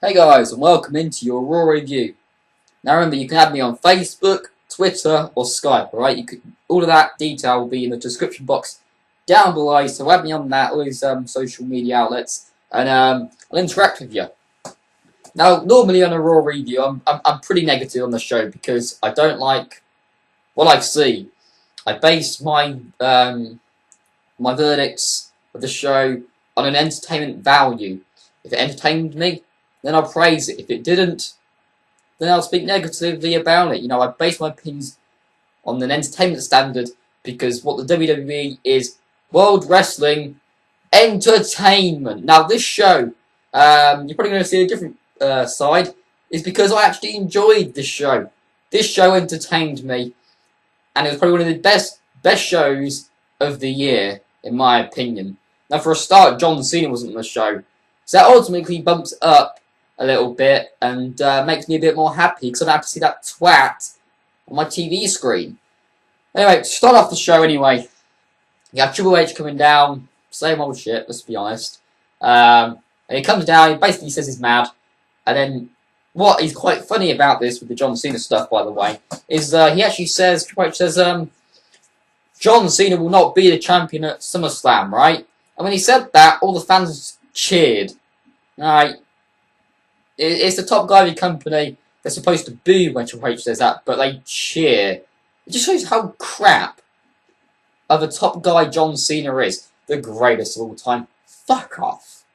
Hey guys, and welcome into your Raw review. Now remember, you can add me on Facebook, Twitter, or Skype. Alright, all of that detail will be in the description box down below. So add me on that, all these social media outlets, and I'll interact with you. Now, normally on a Raw review, I'm pretty negative on the show because I don't like what I see. I base my my verdicts of the show on an entertainment value. If it entertained me, then I'll praise it. If it didn't, then I'll speak negatively about it. You know, I base my opinions on an entertainment standard because what the WWE is World Wrestling Entertainment. Now, this show, you're probably going to see a different side, is because I actually enjoyed this show. This show entertained me, and it was probably one of the best shows of the year, in my opinion. Now, for a start, John Cena wasn't on the show, so that ultimately bumps up a little bit and makes me a bit more happy because I don't have to see that twat on my TV screen. Anyway, to start off the show anyway, you have Triple H coming down, same old shit, let's be honest. And he comes down, he basically says he's mad, and then what is quite funny about this with the John Cena stuff, by the way, is he actually says, Triple H says, John Cena will not be the champion at SummerSlam, right? And when he said that, all the fans cheered. Alright, it's the top guy of the company. They're supposed to boo when Triple H says that, but they cheer. It just shows how crap of a top guy John Cena is. The greatest of all time. Fuck off.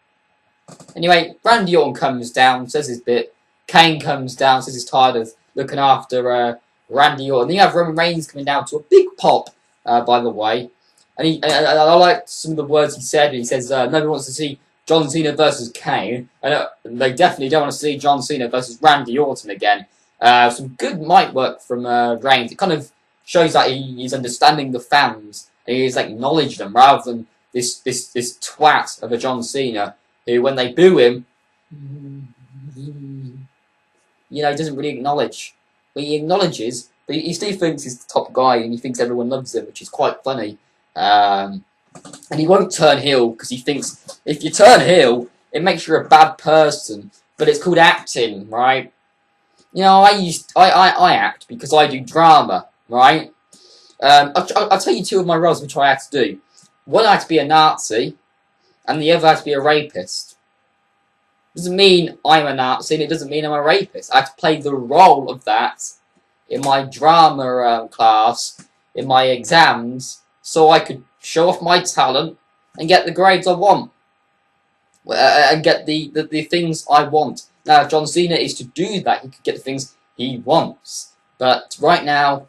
Anyway, Randy Orton comes down, says his bit. Kane comes down, says he's tired of looking after Randy Orton. Then you have Roman Reigns coming down to a big pop, by the way. And I like some of the words he said. He says, nobody wants to see John Cena versus Kane. And they definitely don't want to see John Cena versus Randy Orton again. Some good mic work from Reigns. It kind of shows that he's understanding the fans. He's acknowledged them rather than this twat of a John Cena who, when they boo him, you know, he doesn't really acknowledge. But he acknowledges, but he still thinks he's the top guy and he thinks everyone loves him, which is quite funny. And he won't turn heel because he thinks if you turn heel, it makes you a bad person. But it's called acting, right? You know, I act because I do drama, right? I'll tell you two of my roles which I had to do. One I had to be a Nazi, and the other I had to be a rapist. Doesn't mean I'm a Nazi, and it doesn't mean I'm a rapist. I had to play the role of that in my drama class, in my exams, so I could show off my talent and get the grades I want. And get the things I want. Now, if John Cena is to do that, he could get the things he wants. But right now,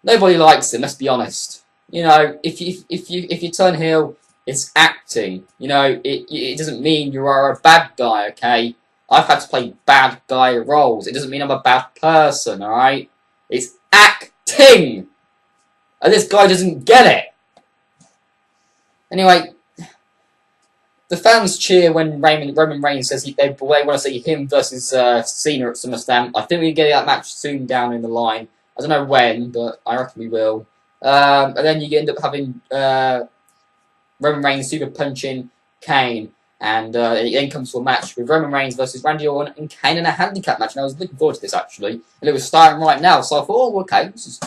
nobody likes him, let's be honest. You know, if you turn heel, it's acting. You know, it doesn't mean you are a bad guy, okay? I've had to play bad guy roles. It doesn't mean I'm a bad person, alright? It's acting! And this guy doesn't get it! Anyway, the fans cheer when Roman Reigns says they want to see him versus Cena at SummerSlam. I think we can get that match soon down in the line. I don't know when, but I reckon we will. And then you end up having Roman Reigns super punching Kane. And it then comes to a match with Roman Reigns versus Randy Orton and Kane in a handicap match. And I was looking forward to this, actually. And it was starting right now. So I thought, oh, okay, this is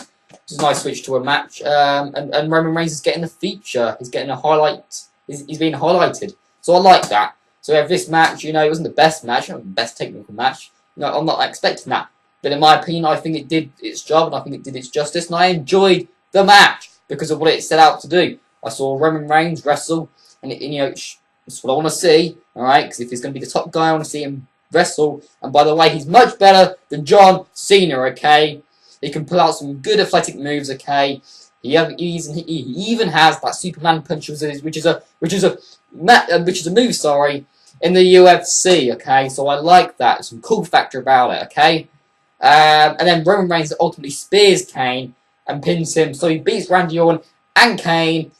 a nice switch to a match. And Roman Reigns is getting a feature. He's getting a highlight. He's being highlighted. So I like that. So we have this match. You know, it wasn't the best match. It wasn't the best technical match. No, I'm not expecting that. But in my opinion, I think it did its job. And I think it did its justice. And I enjoyed the match because of what it set out to do. I saw Roman Reigns wrestle. And you know, that's what I want to see. Alright, because if he's going to be the top guy, I want to see him wrestle. And by the way, he's much better than John Cena, okay? He can pull out some good athletic moves, okay? He even has that Superman punch, which is a move, sorry, in the UFC, okay? So I like that. There's some cool factor about it, okay? And then Roman Reigns ultimately spears Kane and pins him, so he beats Randy Orton and Kane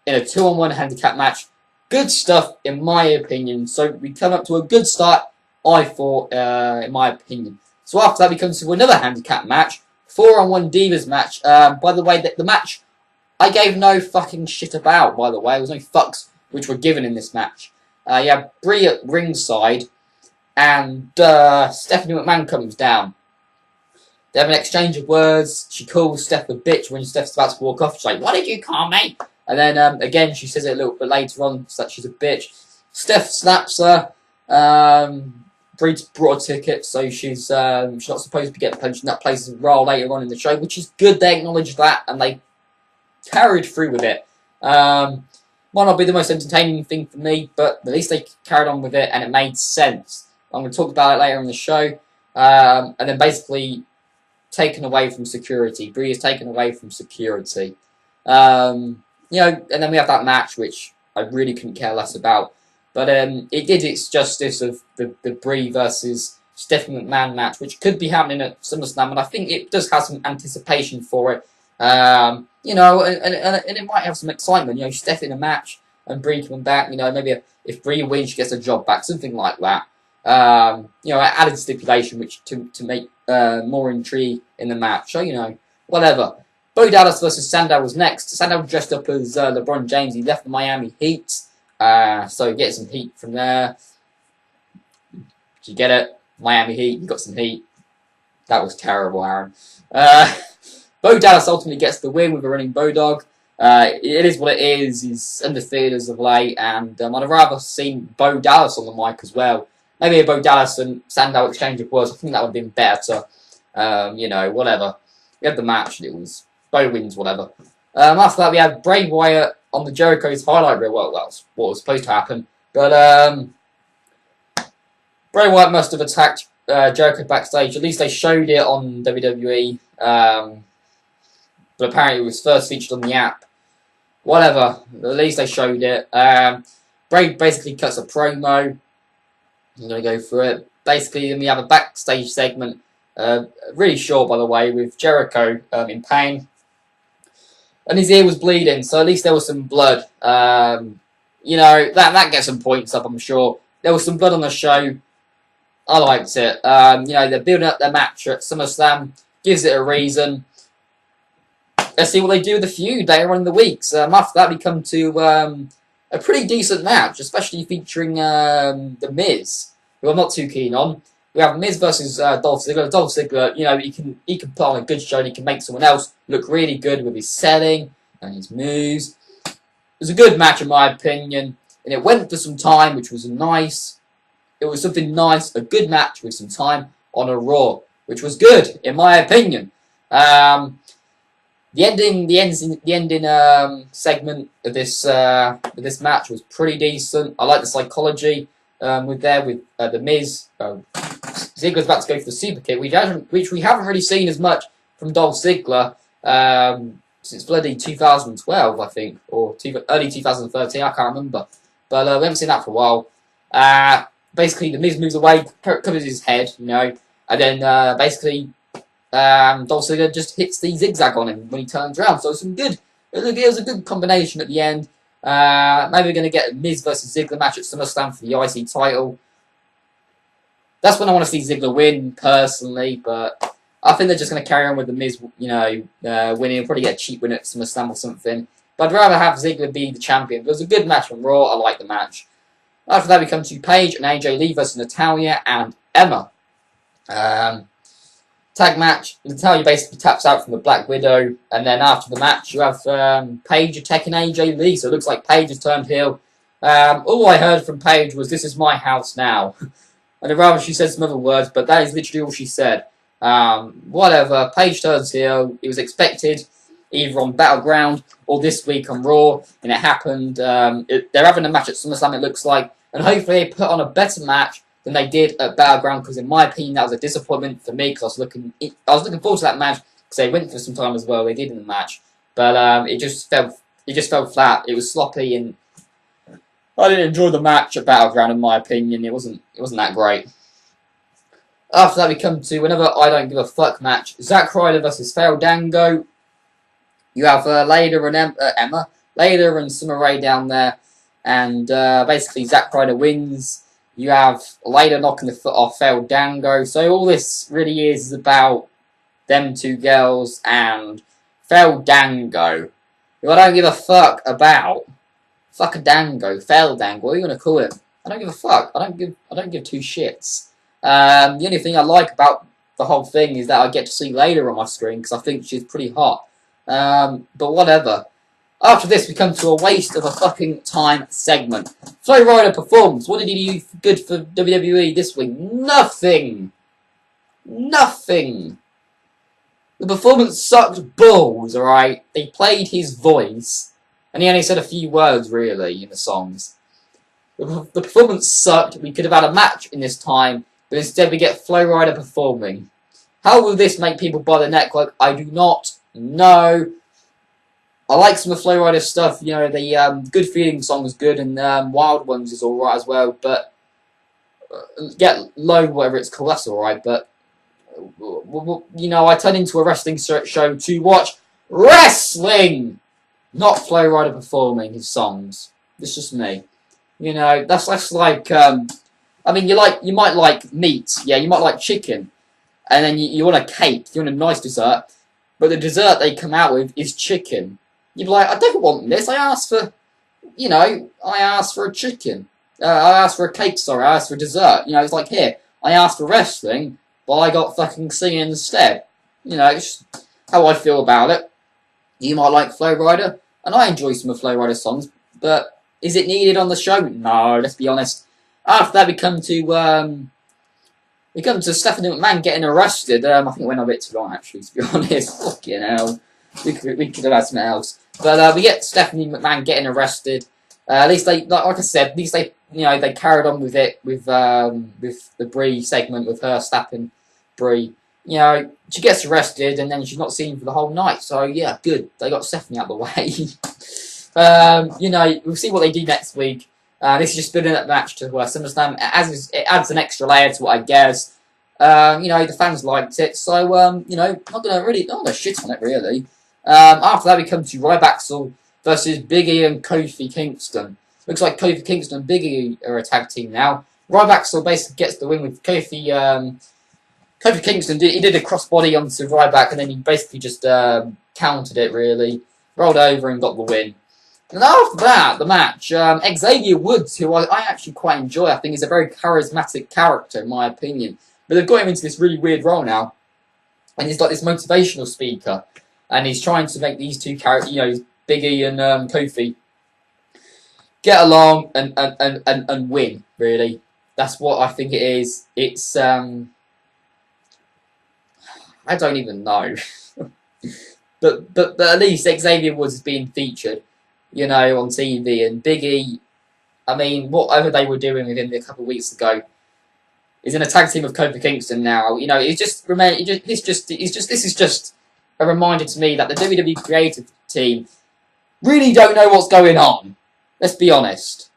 in a 2-on-1 handicap match. Good stuff, in my opinion. So we come up to a good start, I thought, in my opinion. So after that, we come to another handicap match. 4-on-1 Divas match. By the way, the match I gave no fucking shit about, by the way. There was no fucks which were given in this match. You have Brie at ringside. and Stephanie McMahon comes down. They have an exchange of words. She calls Steph a bitch when Steph's about to walk off. She's like, "What did you call me?" And then again, she says it a little bit later on that she's a bitch. Steph slaps her. Breed's brought a ticket, so she's not supposed to be getting punched in that place as Raw later on in the show, which is good. They acknowledged that and they carried through with it. Might not be the most entertaining thing for me, but at least they carried on with it and it made sense. I'm going to talk about it later in the show. And then basically taken away from security. Bree is taken away from security. And then we have that match, which I really couldn't care less about. But it did its justice of the Bree versus Stephanie McMahon match, which could be happening at SummerSlam, and I think it does have some anticipation for it. And it might have some excitement. Steph in a match and Bree coming back. Maybe if Bree wins, she gets a job back, something like that. Added stipulation, which to make more intrigue in the match. So whatever. Bo Dallas versus Sandow was next. Sandow dressed up as LeBron James. He left the Miami Heat. So get some heat from there. Did you get it? Miami Heat, you got some heat. That was terrible, Aaron. Bo Dallas ultimately gets the win with a running Bodog. It is what it is. He's undefeated as of late, and I'd have rather seen Bo Dallas on the mic as well. Maybe a Bo Dallas and Sandow exchange of words. I think that would have been better. Whatever. We had the match, and it was Bo wins, whatever. After that, we had Bray Wyatt on the Jericho's highlight reel. Well, that's what was supposed to happen. But Bray Wyatt must have attacked Jericho backstage. At least they showed it on WWE. But apparently it was first featured on the app. Whatever. At least they showed it. Bray basically cuts a promo. I'm going to go through it. Basically, then we have a backstage segment. Really short, by the way, with Jericho in pain. And his ear was bleeding, so at least there was some blood. That gets some points up, I'm sure. There was some blood on the show. I liked it. They're building up their match at SummerSlam. Gives it a reason. Let's see what they do with the feud later on in the weeks. After that, we come to a pretty decent match, especially featuring The Miz, who I'm not too keen on. We have Miz versus Dolph Ziggler. Dolph Ziggler, he can put on a good show and he can make someone else look really good with his selling and his moves. It was a good match in my opinion, and it went for some time, which was nice. It was something nice, a good match with some time on a Raw, which was good in my opinion. The ending segment of this match was pretty decent. I like the psychology with The Miz. Ziggler's about to go for the super kick, which we haven't really seen as much from Dolph Ziggler since bloody 2012, I think, or early 2013. I can't remember, but we haven't seen that for a while. Basically, The Miz moves away, covers his head, and then basically Dolph Ziggler just hits the zigzag on him when he turns around. So it was a good combination at the end. Maybe we're going to get a Miz versus Ziggler match at SummerSlam for the IC title. That's when I want to see Ziggler win, personally, but I think they're just going to carry on with The Miz, winning. He'll probably get a cheap win at SummerSlam or something. But I'd rather have Ziggler be the champion. It was a good match on Raw. I like the match. After that, we come to Paige and AJ Lee versus Natalya and Emma. Tag match. Natalya basically taps out from the Black Widow, and then after the match, you have Paige attacking AJ Lee. So it looks like Paige has turned heel. All I heard from Paige was, "This is my house now." And I'd rather she said some other words, but that is literally all she said. Whatever. Paige turns heel. It was expected, either on Battleground or this week on Raw, and it happened. They're having a match at SummerSlam, it looks like, and hopefully they put on a better match than they did at Battleground, because in my opinion that was a disappointment for me, because I was looking forward to that match because they went for some time as well. They did in the match, but it just fell flat. It was sloppy, and I didn't enjoy the match at Battleground. In my opinion, it wasn't that great. After that, we come to another I don't give a fuck match: Zack Ryder versus Fandango. You have Leda and Emma, Leda and Summer Rae down there, and basically Zack Ryder wins. You have Leda knocking the foot off Fandango. So all this really is about them two girls and Fandango, who I don't give a fuck about. Fuck a dango, Fandango, what are you going to call him? I don't give a fuck. I don't give two shits. The only thing I like about the whole thing is that I get to see Layla on my screen because I think she's pretty hot. But whatever. After this, we come to a waste of a fucking time segment. Flow Ryder performs. What did he do good for WWE this week? Nothing. Nothing. The performance sucked balls, alright? They played his voice, and he only said a few words, really, in the songs. The performance sucked. We could have had a match in this time, but instead we get Flow Ryder performing. How will this make people buy the network? I do not know. I like some of Flow Ryder's stuff. You know, the Good Feeling song is good, and Wild Ones is alright as well, but Get Low, whatever it's called, that's alright, but you know, I turn into a wrestling show to watch wrestling, not Flow Ryder performing his songs. It's just me. You know, that's like, I mean, you might like meat, yeah, you might like chicken, and then you want a cake, you want a nice dessert, but the dessert they come out with is chicken. You'd be like, I don't want this, I asked for, you know, I asked for a chicken. I asked for a cake, sorry, I asked for dessert. You know, it's like, here, I asked for wrestling, but I got fucking singing instead. You know, it's just how I feel about it. You might like Flow Ryder, and I enjoy some of Flow Ryder's songs, but is it needed on the show? No, let's be honest. After that, we come to Stephanie McMahon getting arrested. I think it went a bit too long, actually, to be honest. Fucking hell. We could have had something else. But we get Stephanie McMahon getting arrested. At least they, like I said, at least they, you know, they carried on with it with the Brie segment with her slapping Brie. You know, she gets arrested and then she's not seen for the whole night. So yeah, good. They got Stephanie out of the way. You know, we'll see what they do next week. This is just building up match to SummerSlam. It adds an extra layer to what I guess. You know, the fans liked it, so you know, not gonna shit on it really. After that, we come to Ryback versus Big E and Kofi Kingston. Looks like Kofi Kingston and Big E are a tag team now. Ryback basically gets the win with Kofi. Kofi Kingston did a crossbody onto Ryback, and then he basically just countered it really, rolled over and got the win. And after that, the match, Xavier Woods, who I actually quite enjoy, I think is a very charismatic character in my opinion. But they've got him into this really weird role now, and he's like this motivational speaker, and he's trying to make these two characters, you know, Big E and Kofi, get along and win. Really, that's what I think it is. It's I don't even know, but at least Xavier Woods is being featured, you know, on TV, and Big E, I mean, whatever they were doing with him a couple of weeks ago, is in a tag team with Kofi Kingston now. You know, this is just a reminder to me that the WWE creative team really don't know what's going on. Let's be honest.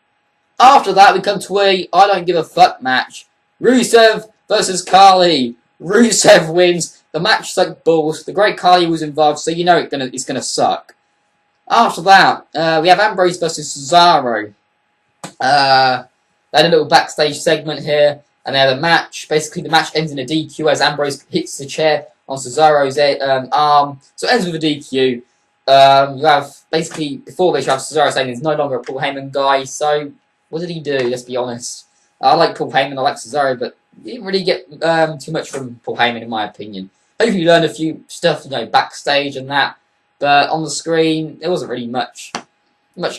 After that, we come to a I don't give a fuck match. Rusev versus Khali. Rusev wins. The match sucked balls. The Great Khali was involved, so you know it's gonna suck. After that, we have Ambrose versus Cesaro. They had a little backstage segment here, and they had a match. Basically, the match ends in a DQ as Ambrose hits the chair on Cesaro's arm. So it ends with a DQ. You have, basically, before this, you have Cesaro saying he's no longer a Paul Heyman guy. So, what did he do? Let's be honest. I like Paul Heyman, I like Cesaro, but you didn't really get too much from Paul Heyman, in my opinion. Hopefully you learned a few stuff, you know, backstage and that. But on the screen, there wasn't really much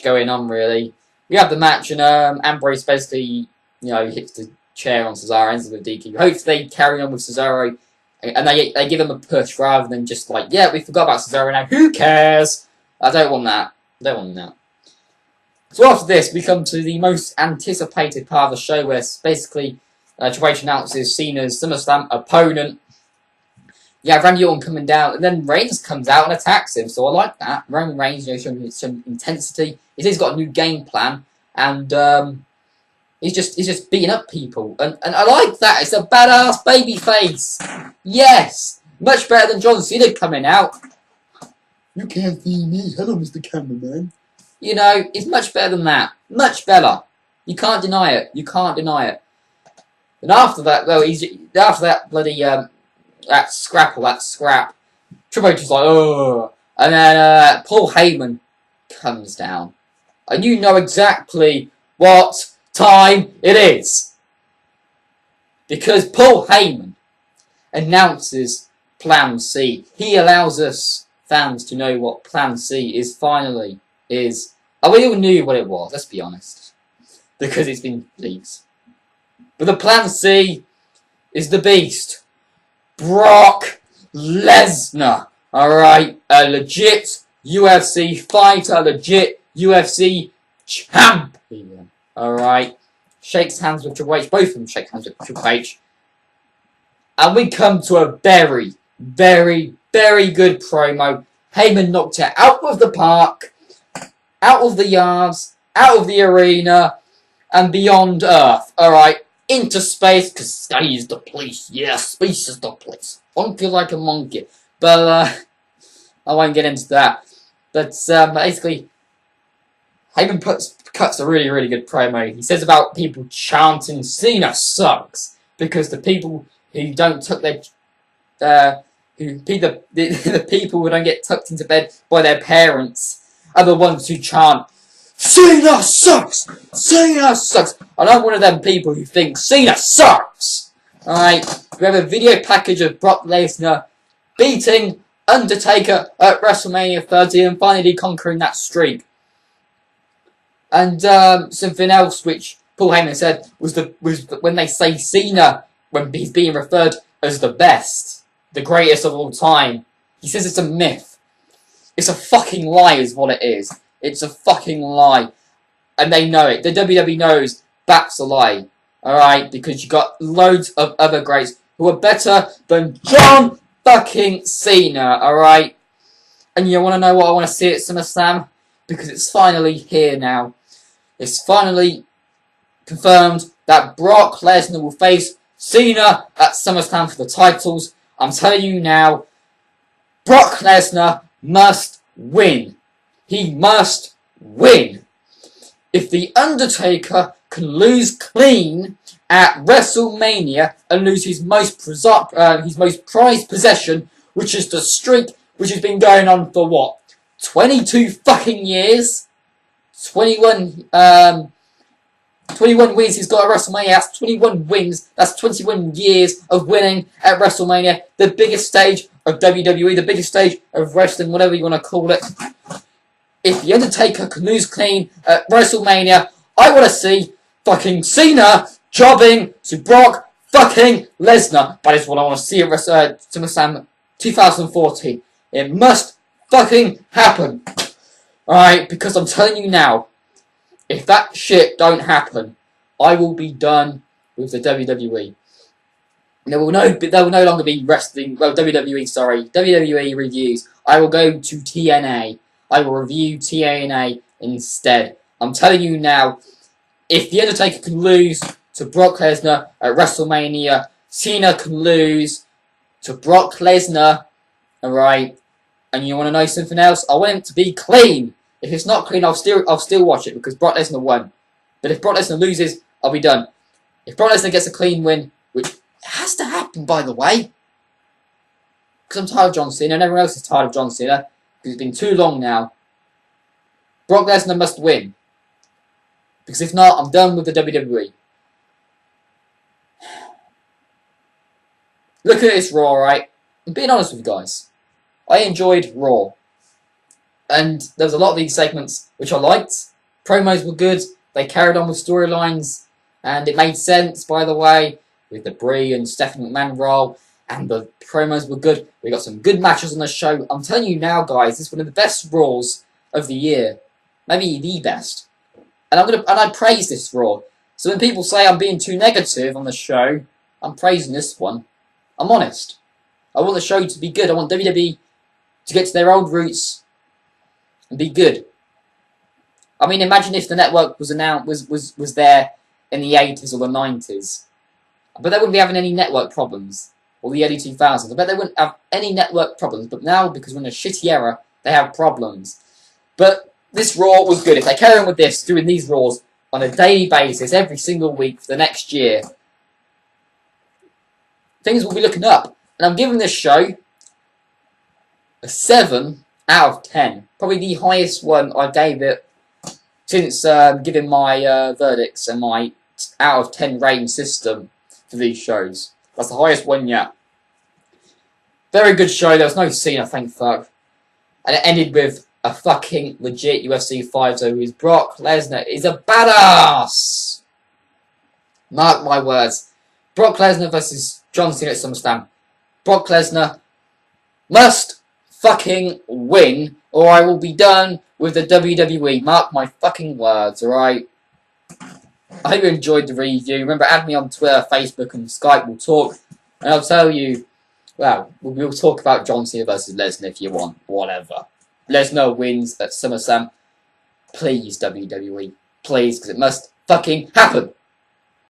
going on, really. We have the match, and Ambrose basically, you know, hits the chair on Cesaro, ends with a DQ. Hopefully they carry on with Cesaro, and they give him a push rather than just like, yeah, we forgot about Cesaro now, who cares? I don't want that. So after this, we come to the most anticipated part of the show, where basically Triple H announces Cena's SummerSlam opponent. You have Randy Orton coming down, and then Reigns comes out and attacks him, so I like that. Roman Reigns, you know, showing some intensity. He's got a new game plan, and he's just beating up people, and I like that. It's a badass babyface. Yes, much better than John Cena coming out. You can't see me. Hello, Mr. Cameraman. You know, it's much better than that. Much better. You can't deny it. And after that, well, after that bloody that scrap, Triple H is like, oh, and then Paul Heyman comes down, and you know exactly what time it is. Because Paul Heyman announces Plan C. He allows us fans to know what Plan C is finally is. And we all knew what it was, let's be honest. Because it's been leaked. But the Plan C is the beast. Brock Lesnar. Alright, a legit UFC fighter, a legit UFC champion. Alright. Shakes hands with Triple H. Both of them shake hands with Triple H. And we come to a very, very, very good promo. Heyman knocked it out of the park, out of the yards, out of the arena, and beyond Earth. Alright. Into space, because sky is the place. Yes, space is the place. Funky like a monkey. But, I won't get into that. But, basically, Heyman cuts a really, really good promo. He says about people chanting, Cena sucks. Because the people who don't tuck their, the people who don't get tucked into bed by their parents are the ones who chant, Cena sucks! Cena sucks! And I'm one of them people who think Cena sucks! Alright, we have a video package of Brock Lesnar beating Undertaker at WrestleMania 30 and finally conquering that streak. And something else which Paul Heyman said was when they say Cena, when he's being referred as the best, the greatest of all time, he says it's a myth. It's a fucking lie is what it is. It's a fucking lie. And they know it. The WWE knows that's a lie. Alright? Because you got loads of other greats who are better than John fucking Cena. Alright? And you want to know what I want to see at SummerSlam? Because it's finally here now. It's finally confirmed that Brock Lesnar will face Cena at SummerSlam for the titles. I'm telling you now, Brock Lesnar must win. He must win. If The Undertaker can lose clean at WrestleMania and lose his most prized possession, which is the streak which has been going on for what? 22 fucking years? 21 wins he's got at WrestleMania. That's 21 wins. That's 21 years of winning at WrestleMania. The biggest stage of WWE, the biggest stage of wrestling, whatever you want to call it. If The Undertaker can lose clean at WrestleMania, I want to see fucking Cena jobbing to Brock fucking Lesnar. That is what I want to see at SummerSlam 2014. It must fucking happen. Alright, because I'm telling you now, if that shit don't happen, I will be done with the WWE. There will no longer be wrestling, well, WWE reviews. I will go to TNA. I will review TNA instead. I'm telling you now, if The Undertaker can lose to Brock Lesnar at WrestleMania, Cena can lose to Brock Lesnar, alright? And you want to know something else? I want him to be clean. If it's not clean, I'll still watch it because Brock Lesnar won. But if Brock Lesnar loses, I'll be done. If Brock Lesnar gets a clean win, which has to happen, by the way, because I'm tired of John Cena and everyone else is tired of John Cena because it's been too long now. Brock Lesnar must win. Because if not, I'm done with the WWE. Look at this Raw, right? I'm being honest with you guys. I enjoyed Raw. And there was a lot of these segments which I liked. Promos were good. They carried on with storylines. And it made sense, by the way, with the Brie and Stephanie McMahon role. And the promos were good. We got some good matches on the show. I'm telling you now, guys, this is one of the best Raws of the year. Maybe the best. And I praise this Raw. So when people say I'm being too negative on the show, I'm praising this one. I'm honest. I want the show to be good. I want WWE to get to their old roots and be good. I mean, imagine if the network was there in the 80s or the 90s. I bet they wouldn't be having any network problems. Or the early 2000s. I bet they wouldn't have any network problems. But now, because we're in a shitty era, they have problems. But this Raw was good. If they carry on with this, doing these Raws on a daily basis, every single week for the next year, things will be looking up. And I'm giving this show a 7 out of 10. Probably the highest one I gave it since giving my verdicts and my out of 10 rating system for these shows. That's the highest one yet. Very good show. There was no Cena, thank fuck. And it ended with a fucking legit UFC fighter who's Brock Lesnar is a badass. Mark my words. Brock Lesnar versus John Cena at SummerSlam. Brock Lesnar must fucking win, or I will be done with the WWE. Mark my fucking words, alright? I hope you enjoyed the review. Remember, add me on Twitter, Facebook, and Skype. We'll talk. And I'll tell you, well, we'll talk about John Cena versus Lesnar if you want. Whatever. Lesnar wins at SummerSlam. Please, WWE. Please, because it must fucking happen.